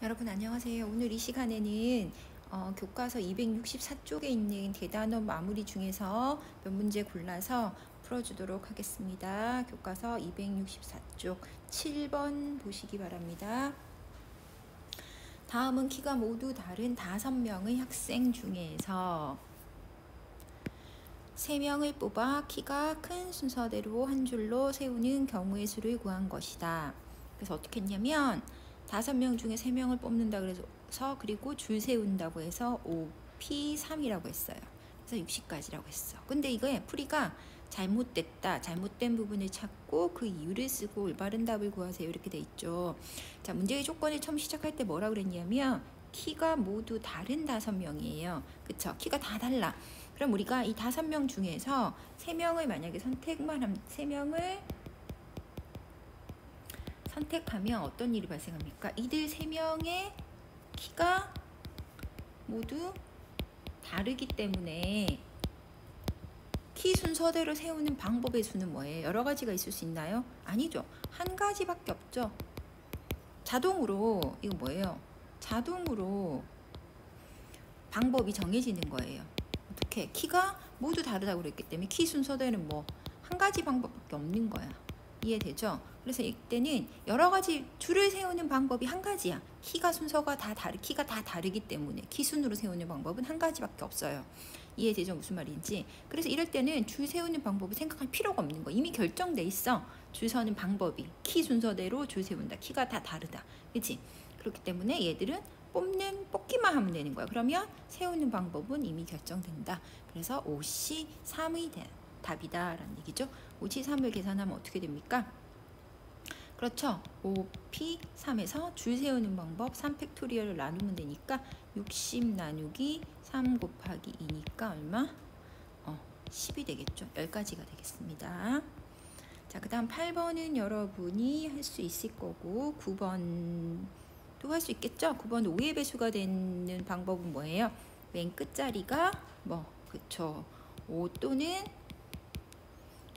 여러분 안녕하세요. 오늘 이 시간에는 교과서 264쪽에 있는 대단원 마무리 중에서 몇 문제 골라서 풀어주도록 하겠습니다. 교과서 264쪽 7번 보시기 바랍니다. 다음은 키가 모두 다른 5명의 학생 중에서 3명을 뽑아 키가 큰 순서대로 한 줄로 세우는 경우의 수를 구한 것이다. 그래서 어떻게 했냐면 5명 중에 3명을 뽑는다 그래서 그리고 줄 세운다고 해서 5P3이라고 했어요. 그래서 60까지라고 했어. 근데 이거에 풀이가 잘못됐다. 잘못된 부분을 찾고 그 이유를 쓰고 올바른 답을 구하세요. 이렇게 돼 있죠. 자, 문제의 조건을 처음 시작할 때 뭐라 그랬냐면 키가 모두 다른 5명이에요. 그쵸? 키가 다 달라. 그럼 우리가 이 5명 중에서 3명을 만약에 선택만 하면 3명을 선택하면 어떤 일이 발생합니까? 이들 3명의 키가 모두 다르기 때문에 키 순서대로 세우는 방법의 수는 뭐예요? 여러 가지가 있을 수 있나요? 아니죠. 한 가지밖에 없죠. 자동으로 이거 뭐예요? 자동으로 방법이 정해지는 거예요. 어떻게? 키가 모두 다르다고 그랬기 때문에 키 순서대로는 뭐 한 가지 방법밖에 없는 거야. 이해되죠? 그래서 이때는 여러 가지 줄을 세우는 방법이 한 가지야. 키가 다 다르기 때문에 키 순으로 세우는 방법은 한 가지밖에 없어요. 이해되죠? 무슨 말인지. 그래서 이럴 때는 줄 세우는 방법을 생각할 필요가 없는 거. 이미 결정돼 있어. 줄 서는 방법이 키 순서대로 줄 세운다. 키가 다 다르다. 그렇지? 그렇기 때문에 얘들은 뽑기만 하면 되는 거야. 그러면 세우는 방법은 이미 결정된다. 그래서 5C3의 답이다 라는 얘기죠. 5C3을 계산하면 어떻게 됩니까? 그렇죠. 5P3에서 줄 세우는 방법 3팩토리얼을 나누면 되니까 60 나누기 3 곱하기 2니까 얼마? 10이 되겠죠. 10가지가 되겠습니다. 자, 그 다음 8번은 여러분이 할 수 있을 거고 9번도 할 수 있겠죠. 9번 5의 배수가 되는 방법은 뭐예요? 맨 끝자리가 그쵸. 5 또는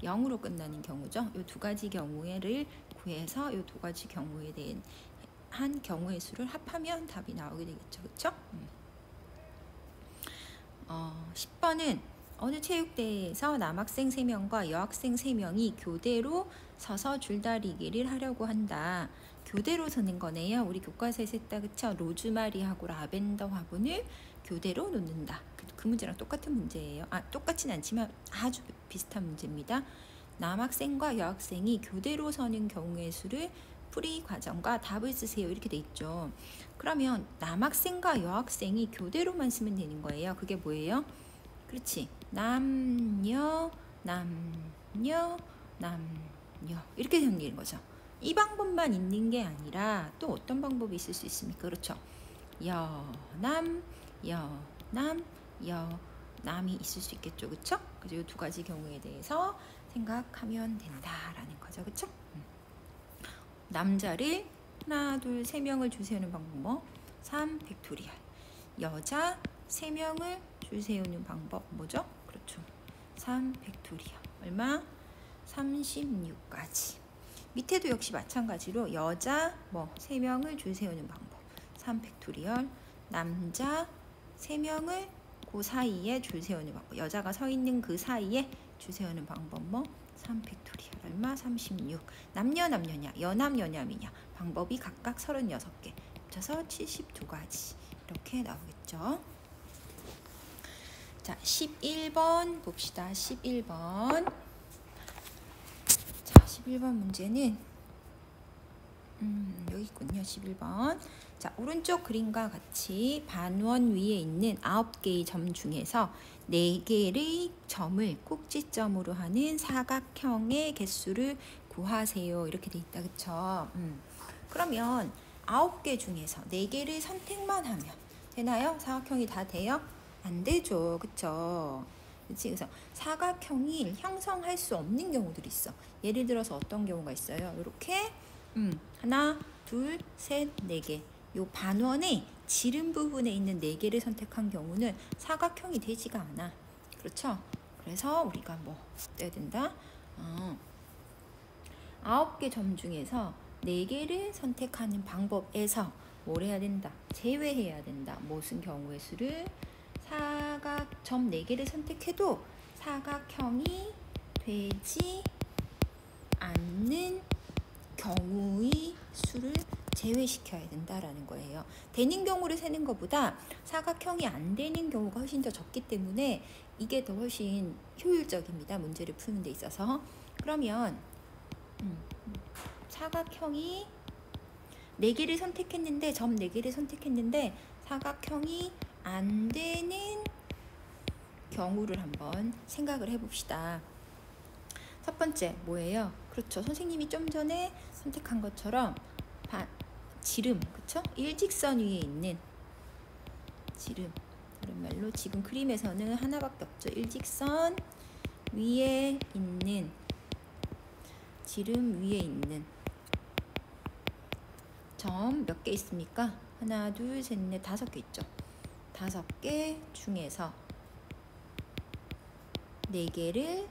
0으로 끝나는 경우죠. 이 두 가지 경우를 구해서 이 두 가지 경우에 대한 한 경우의 수를 합하면 답이 나오게 되겠죠. 그쵸? 10번은 어느 체육대회에서 남학생 3명과 여학생 3명이 교대로 서서 줄다리기를 하려고 한다. 교대로 서는 거네요. 우리 교과서에서 했다. 그쵸? 로즈마리하고 라벤더 화분을 교대로 놓는다. 그 문제랑 똑같은 문제예요. 똑같진 않지만 아주 비슷한 문제입니다. 남학생과 여학생이 교대로 서는 경우의 수를 풀이 과정과 답을 쓰세요. 이렇게 돼 있죠. 그러면 남학생과 여학생이 교대로만 쓰면 되는 거예요. 그게 뭐예요? 그렇지. 남녀, 남녀, 남녀 이렇게 되는 거죠. 이 방법만 있는 게 아니라 또 어떤 방법이 있을 수 있습니까? 그렇죠. 여남, 여남, 여남이 있을 수 있겠죠. 그렇죠? 그래서 이 두 가지 경우에 대해서 생각하면 된다라는 거죠. 그렇죠? 남자를 하나, 둘, 3명을 줄 세우는 방법 3 팩토리얼. 여자 3명을 줄 세우는 방법 뭐죠? 그렇죠. 3 팩토리얼. 얼마? 36까지. 밑에도 역시 마찬가지로 여자 3명을 줄 세우는 방법 3 팩토리얼. 남자 3명을 그 사이에 줄 세우는 방법. 여자가 서 있는 그 사이에 줄 세우는 방법 3 팩토리얼. 얼마? 36. 남녀냐 여남 여남이냐 방법이 각각 36개 합쳐서 72가지 이렇게 나오겠죠. 자, 11번 봅시다. 11번. 자, 11번 문제는 여기 있군요. 11번. 자, 오른쪽 그림과 같이 반원 위에 있는 9개의 점 중에서 4개의 점을 꼭지점으로 하는 사각형의 개수를 구하세요. 이렇게 돼 있다. 그쵸? 그러면 9개 중에서 4개를 선택만 하면 되나요? 사각형이 다 돼요? 안 되죠. 그쵸? 그치? 그래서 사각형이 형성할 수 없는 경우들이 있어. 예를 들어서 어떤 경우가 있어요? 이렇게 하나, 둘, 셋, 4개. 요 반원의 지름 부분에 있는 4개를 선택한 경우는 사각형이 되지가 않아. 그렇죠? 그래서 우리가 어때야 된다? 9개 점 중에서 4개를 선택하는 방법에서 뭘 해야 된다? 제외해야 된다. 무슨 경우의 수를? 점 4개를 선택해도 사각형이 되지 않는 경우의 수를 제외시켜야 된다라는 거예요. 되는 경우를 세는 것보다 사각형이 안 되는 경우가 훨씬 더 적기 때문에 이게 더 훨씬 효율적입니다. 문제를 푸는 데 있어서. 그러면 사각형이 4개를 선택했는데 점 4개를 선택했는데 사각형이 안 되는 경우를 한번 생각을 해봅시다. 첫 번째 뭐예요? 그렇죠. 선생님이 좀 전에 선택한 것처럼 지름, 그쵸? 일직선 위에 있는 지름. 다른 말로 지금 그림에서는 하나밖에 없죠. 일직선 위에 있는 지름 위에 있는 점 몇 개 있습니까? 하나, 둘, 셋, 넷, 5개 있죠. 5개 중에서 4개를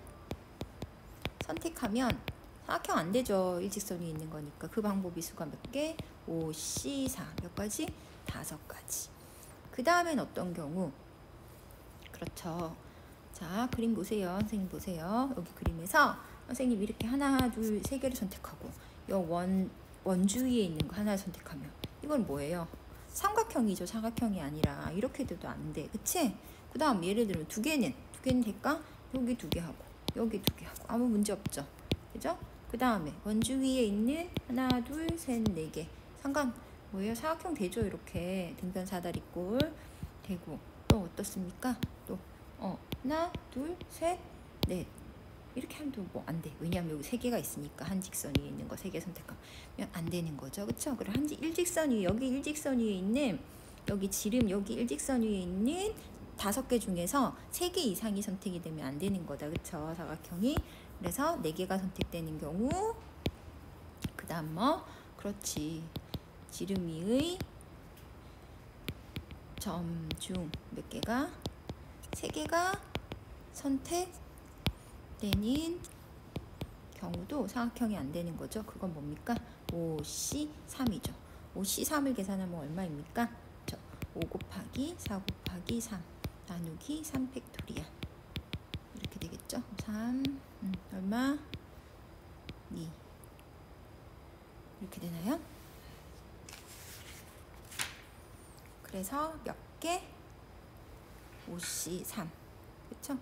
선택하면 사각형 안 되죠. 일직선 위에 있는 거니까. 그 방법이 수가 몇 개? 5, C, 4. 몇 가지? 5가지. 그 다음엔 어떤 경우? 그렇죠. 자, 그림 보세요. 선생님 보세요. 여기 그림에서 선생님 이렇게 하나, 둘, 3개를 선택하고 요 원주 위에 있는 거 하나 선택하면 이건 뭐예요? 삼각형이죠. 사각형이 아니라. 이렇게 돼도 안 돼. 그치? 그 다음 예를 들면 2개는 될까? 여기 2개 하고 여기 2개 하고 아무 문제 없죠. 그죠? 그 다음에 원주 위에 있는 하나, 둘, 셋, 4개 상관 뭐예요? 사각형 되죠. 이렇게 등변 사다리꼴 되고 또 어떻습니까? 또 하나, 둘, 셋, 넷 이렇게 하면 뭐 안 돼. 왜냐하면 여기 3개가 있으니까 한 직선 위에 있는 거 3개 선택하면 안 되는 거죠. 그쵸? 그래 일직선 위에 여기 일직선 위에 있는 여기 지름 여기 일직선 위에 있는 5개 중에서 3개 이상이 선택이 되면 안 되는 거다. 그쵸? 사각형이. 그래서 4개가 선택되는 경우 그 다음 그렇지. 지름 위의 점 중 몇 개가? 3개가 선택되는 경우도 사각형이 안 되는 거죠. 그건 뭡니까? 5C3이죠. 5C3을 계산하면 얼마입니까? 5 곱하기 4 곱하기 3 나누기 3 팩토리얼 이렇게 되겠죠. 3 얼마? 2 이렇게 되나요? 그래서 몇 개? 5C3 그쵸?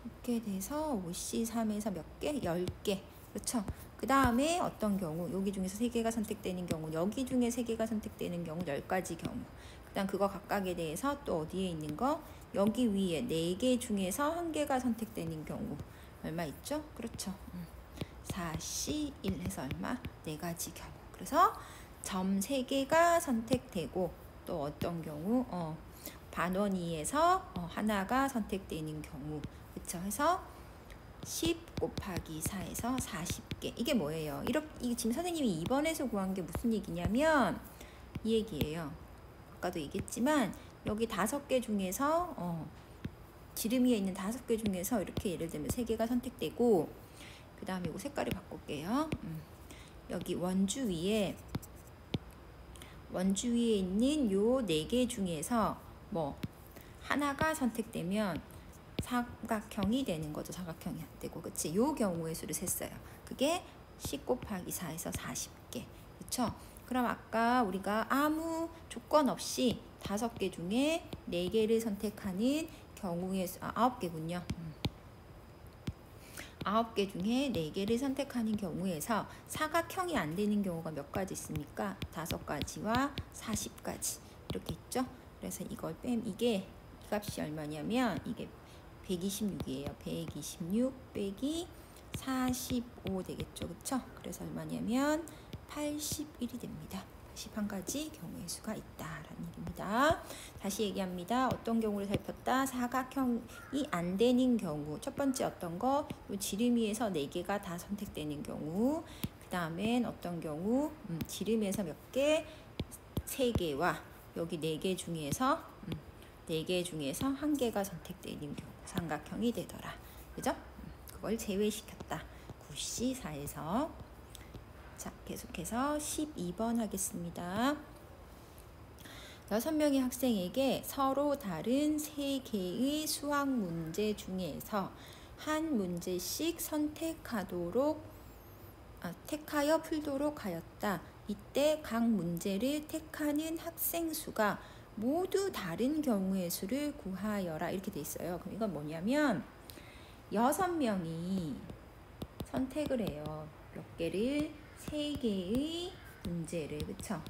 이렇게 돼서 5C3에서 몇 개? 10개 그쵸? 그 다음에 어떤 경우 여기 중에서 3개가 선택되는 경우 여기 중에 3개가 선택되는 경우 10가지 경우 그 다음 그거 각각에 대해서 또 어디에 있는 거? 여기 위에 4개 중에서 1개가 선택되는 경우 얼마 있죠? 그렇죠. 4C1 해서 얼마? 4가지 경우 그래서 점 3개가 선택되고 또 어떤 경우? 반원위에서 하나가 선택되는 경우 그쵸? 해서 10 곱하기 4에서 40개 이게 뭐예요? 이게 지금 선생님이 2번에서 구한 게 무슨 얘기냐면 이 얘기예요. 아까도 얘기했지만 여기 5개 중에서 지름 위에 있는 5개 중에서 이렇게 예를 들면 3개가 선택되고 그 다음에 이거 색깔을 바꿀게요. 여기 원주 위에 있는 요 4개 중에서 뭐 하나가 선택되면 사각형이 되는 거죠. 사각형이 안 되고 그치? 요 경우의 수를 셌어요. 그게 10 곱하기 4에서 40개 그쵸? 그럼 아까 우리가 아무 조건 없이 5개 중에 4개를 선택하는 경우의 수 9개군요. 9개 중에 4개를 선택하는 경우에서 사각형이 안 되는 경우가 몇 가지 있습니까? 5가지와 40가지 이렇게 있죠. 그래서 이걸 이게 이 값이 얼마냐면 이게 126이에요. 126 빼기 45 되겠죠. 그쵸? 그래서 얼마냐면 81이 됩니다. 81가지 경우의 수가 있다라는 얘기입니다. 다시 얘기합니다. 어떤 경우를 살폈다? 사각형이 안 되는 경우. 첫 번째 어떤 거? 요 지름 위에서 4개가 다 선택되는 경우. 그 다음엔 어떤 경우? 지름에서 몇 개? 3개와 여기 4개 중에서 4개 중에서 1개가 선택되는 경우. 삼각형이 되더라. 그죠? 그걸 제외시켰다. 9C4에서 자, 계속해서 12번 하겠습니다. 6명의 학생에게 서로 다른 3개의 수학 문제 중에서 한 문제씩 택하여 풀도록 하였다. 이때 각 문제를 택하는 학생 수가 모두 다른 경우의 수를 구하여라. 이렇게 돼 있어요. 그럼 이건 뭐냐면 6명이 선택을 해요. 몇 개를? 3개의 문제를. 그쵸?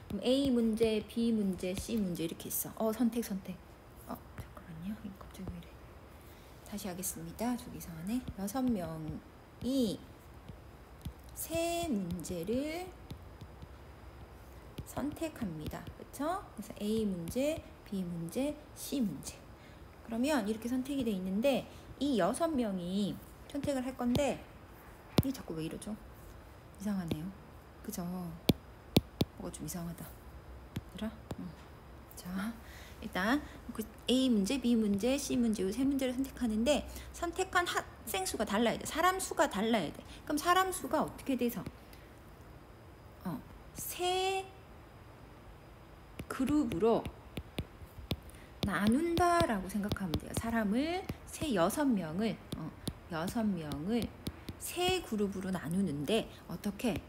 그럼 A 문제, B 문제, C 문제 이렇게 있어. 선택. 잠깐만요. 이거 갑자기 왜 이래. 다시 하겠습니다. 저기서 안에 6명이 3문제를 선택합니다. 그쵸? 그래서 A 문제, B 문제, C 문제. 그러면 이렇게 선택이 돼 있는데 이 6명이 선택을 할 건데 이 자꾸 왜 이러죠? 이상하네요. 그죠? 뭐가 좀 이상하다. 그래? 자, 일단 A 문제, B 문제, C 문제 이 3문제를 선택하는데 선택한 학생 수가 달라야 돼. 사람 수가 달라야 돼. 그럼 사람 수가 어떻게 돼서 3 그룹으로 나눈다라고 생각하면 돼요. 사람을 6명을 3 그룹으로 나누는데 어떻게?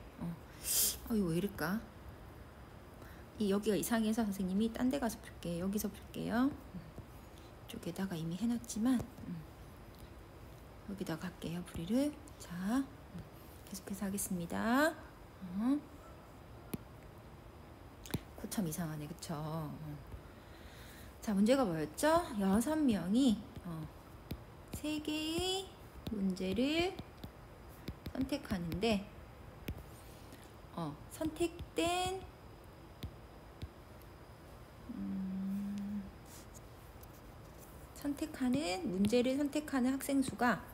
이거 왜 이럴까? 여기가 이상해서 선생님이 딴 데 가서 풀게요. 여기서 풀게요. 이쪽에다가 이미 해놨지만 여기다가 할게요. 풀이를. 자, 계속해서 하겠습니다. 고참 이상하네. 그쵸? 자, 문제가 뭐였죠? 6명이 3개의 문제를 선택하는데 선택된 문제를 선택하는 학생 수가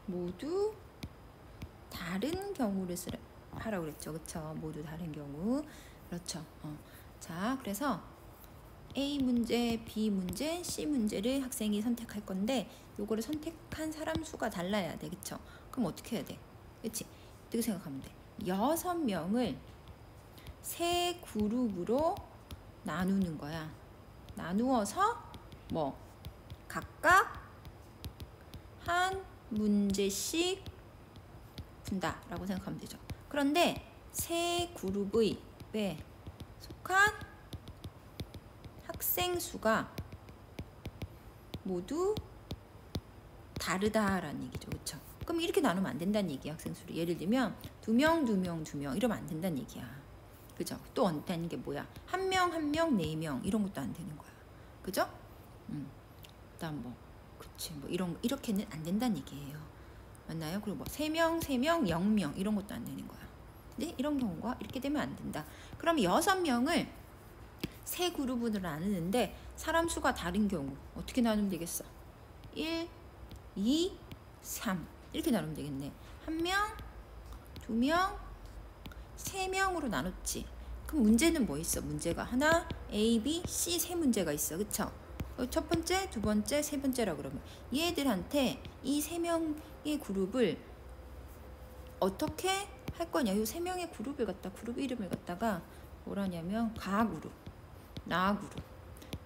모두 다른 경우를 하라고 그랬죠. 그쵸? 모두 다른 경우. 그렇죠. 자, 그래서 A 문제, B 문제, C 문제를 학생이 선택할 건데 요거를 선택한 사람 수가 달라야 돼. 그쵸? 그럼 어떻게 해야 돼? 그치? 어떻게 생각하면 돼? 6명을 3 그룹으로 나누는 거야. 나누어서 각각 한 문제씩 푼다 라고 생각하면 되죠. 그런데 3 그룹의 속한 학생 수가 모두 다르다라는 얘기죠. 그쵸? 그럼 이렇게 나누면 안 된다는 얘기야. 학생 수를. 예를 들면 2명 이러면 안 된다는 얘기야. 그죠? 또 안 되는 게 뭐야? 1명 4명 이런 것도 안 되는 거야. 그죠? 그다음 이렇게는 안 된다는 얘기예요. 맞나요? 그리고 3명 0명 이런 것도 안 되는 거야. 근데 이런 경우가 이렇게 되면 안 된다. 그럼 6명을 3 그룹으로 나누는데 사람 수가 다른 경우 어떻게 나누면 되겠어? 1, 2, 3 이렇게 나누면 되겠네. 1명, 2명, 3명으로 나눴지. 그럼 문제는 뭐 있어? 문제가 하나, A, B, C 3문제가 있어. 그쵸? 첫 번째, 두 번째, 세 번째라 그러면 얘들한테 이 3명의 그룹을 어떻게 할 거냐? 이 3명의 그룹 이름을 갖다가 뭐라냐면 가그룹, 나그룹,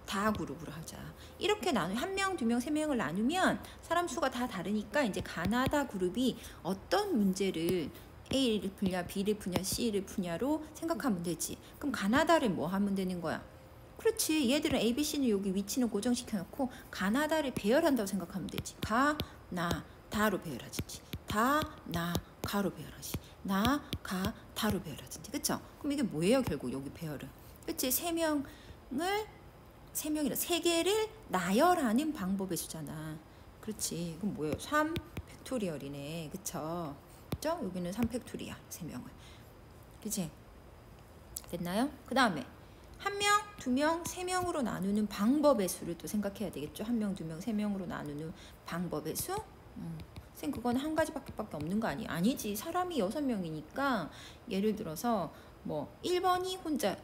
다그룹으로 하자. 이렇게 1명, 2명, 3명을 나누면 사람 수가 다 다르니까 이제 가나다 그룹이 어떤 문제를 A를 푸냐, B를 푸냐, C를 푸냐로 생각하면 되지. 그럼 가나다를 뭐 하면 되는 거야? 그렇지. 얘들은 A, B, C는 여기 위치는 고정시켜놓고 가나다를 배열한다고 생각하면 되지. 가, 나, 다로 배열하지. 다, 나, 가로 배열하지. 나, 가, 다로 배열하지. 그쵸? 그럼 이게 뭐예요? 결국 여기 배열은. 그치? 3개를 나열하는 방법의 수잖아. 그렇지. 그럼 뭐예요? 3 팩토리얼이네. 그쵸? 그쵸? 여기는 3 팩토리얼. 3명을. 그치? 됐나요? 그 다음에 1명, 2명, 3명으로 나누는 방법의 수를 또 생각해야 되겠죠. 1명, 2명, 3명으로 나누는 방법의 수? 선생님 그건 한 가지밖에 없는 거 아니야? 아니지. 사람이 6명이니까 예를 들어서 1번이 혼자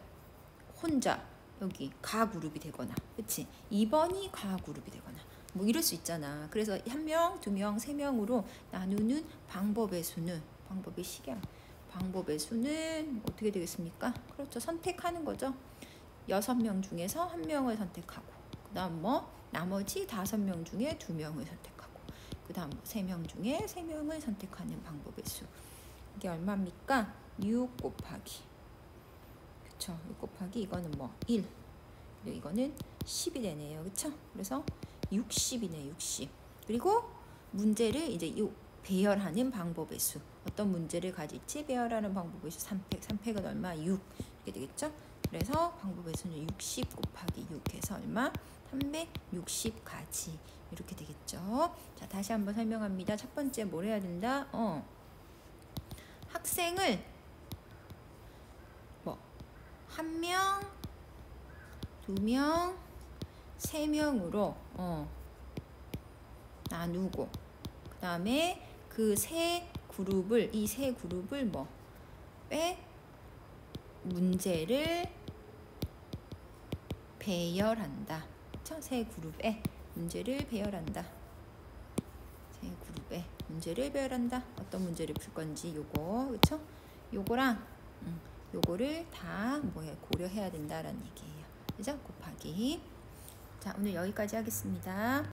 여기 가 그룹이 되거나, 그치? 2번이 가 그룹이 되거나, 뭐 이럴 수 있잖아. 그래서 1명, 2명, 3명으로 나누는 방법의 수는 어떻게 되겠습니까? 그렇죠. 선택하는 거죠. 6명 중에서 1명을 선택하고, 그 다음 뭐 나머지 5명 중에 2명을 선택하고, 그 다음 3명 중에 3명을 선택하는 방법의 수. 이게 얼마입니까? 6 곱하기, 그쵸? 6 곱하기 이거는 뭐 1, 그리고 이거는 10이 되네요. 그쵸? 그래서 60이네. 60. 그리고 문제를 이제 배열하는 방법의 수. 어떤 문제를 가질지 배열하는 방법의 수. 3팩. 3팩은 얼마? 6. 이렇게 되겠죠? 그래서 방법의 수는 60 곱하기 6 해서 얼마? 360가지. 이렇게 되겠죠? 자, 다시 한번 설명합니다. 첫 번째 뭘 해야 된다? 학생을 뭐 1명, 2명, 3명으로 나누고, 그 다음에 그 이 세 그룹을 뭐 문제를 배열한다. 그쵸? 세 그룹에 문제를 배열한다. 세 그룹에 문제를 배열한다. 어떤 문제를 풀 건지 요거, 그쵸? 요거랑 요거를 다 고려해야 된다라는 얘기예요. 그죠? 곱하기. 자, 오늘 여기까지 하겠습니다.